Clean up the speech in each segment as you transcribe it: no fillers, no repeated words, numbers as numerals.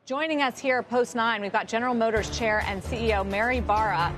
Joining us here post 9, we've got General Motors Chair and CEO Mary Barra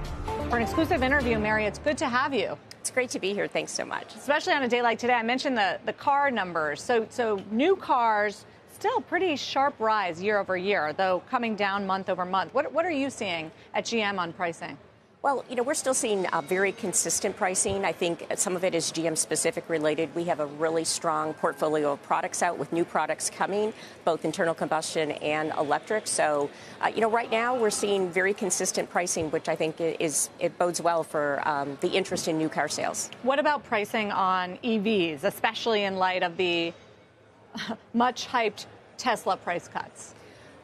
for an exclusive interview. Mary, it's good to have you. It's great to be here. Thanks so much. Especially on a day like today. I mentioned the car numbers. So new cars, still pretty sharp rise year over year, though coming down month over month. What are you seeing at GM on pricing? Well, we're still seeing very consistent pricing. I think some of it is GM-specific related. We have a really strong portfolio of products out with new products coming, both internal combustion and electric. So, right now we're seeing very consistent pricing, which I think it bodes well for the interest in new car sales. What about pricing on EVs, especially in light of the much hyped Tesla price cuts?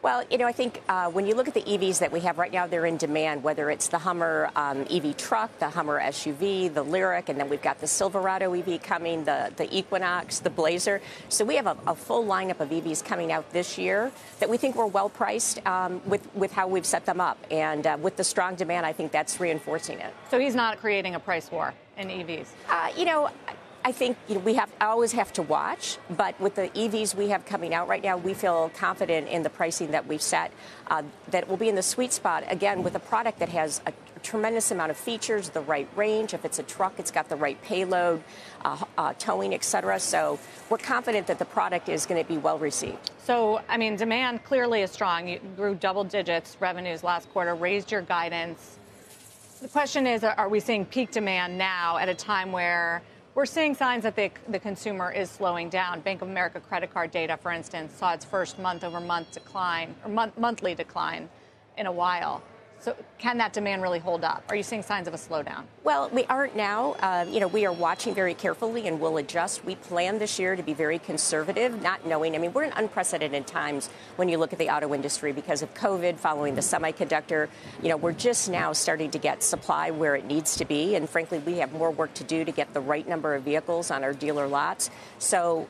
Well, I think when you look at the EVs that we have right now, they're in demand, whether it's the Hummer EV truck, the Hummer SUV, the Lyriq, and then we've got the Silverado EV coming, the Equinox, the Blazer. So we have a full lineup of EVs coming out this year that we think we're well priced with how we've set them up. And with the strong demand, I think that's reinforcing it. So he's not creating a price war in EVs? I think we always have to watch, but with the EVs we have coming out right now, we feel confident in the pricing that we've set, that will be in the sweet spot, again, with a product that has a tremendous amount of features, the right range. If it's a truck, it's got the right payload, towing, et cetera. So we're confident that the product is going to be well received. So, demand clearly is strong. You grew double digits revenues last quarter, raised your guidance. The question is, are we seeing peak demand now at a time where we're seeing signs that the consumer is slowing down? Bank of America credit card data, for instance, saw its first month-over-month decline, or monthly decline in a while. So can that demand really hold up? Are you seeing signs of a slowdown? Well, we aren't now. We are watching very carefully and we'll adjust. We plan this year to be very conservative, not knowing. We're in unprecedented times when you look at the auto industry because of COVID, following the semiconductor. We're just now starting to get supply where it needs to be. And frankly, we have more work to do to get the right number of vehicles on our dealer lots. So,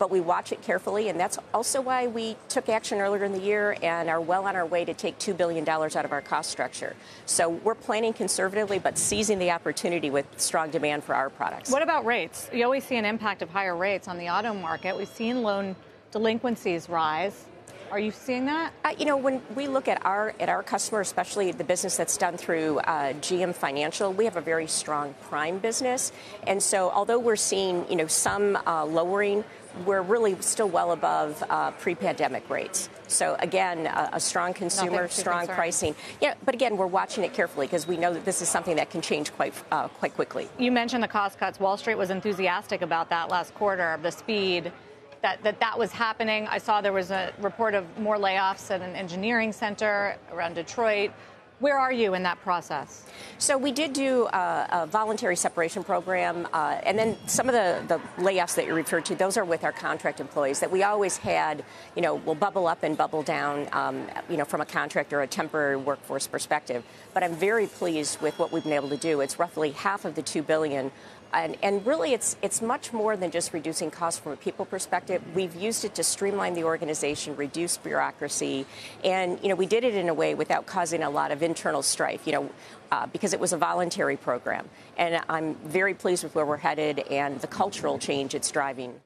but we watch it carefully. And that's also why we took action earlier in the year and are well on our way to take $2 billion out of our cost structure. So we're planning conservatively, but seizing the opportunity with strong demand for our products. What about rates? You always see an impact of higher rates on the auto market. We've seen loan delinquencies rise. Are you seeing that? When we look at our customer, especially the business that's done through GM Financial, we have a very strong prime business. And so although we're seeing, some lowering, we're really still well above pre-pandemic rates. So again, a strong consumer, strong pricing. Yeah, but again, we're watching it carefully because we know that this is something that can change quite quickly. You mentioned the cost cuts. Wall Street was enthusiastic about that last quarter, the speed that was happening. I saw there was a report of more layoffs at an engineering center around Detroit. Where are you in that process? So we did do a voluntary separation program, and then some of the layoffs that you referred to, those are with our contract employees that we always had, will bubble up and bubble down, from a contract or a temporary workforce perspective. But I'm very pleased with what we've been able to do. It's roughly half of the $2 billion. And really, it's much more than just reducing costs from a people perspective. We've used it to streamline the organization, reduce bureaucracy, and we did it in a way without causing a lot of internal strife. Because it was a voluntary program, and I'm very pleased with where we're headed and the cultural change it's driving.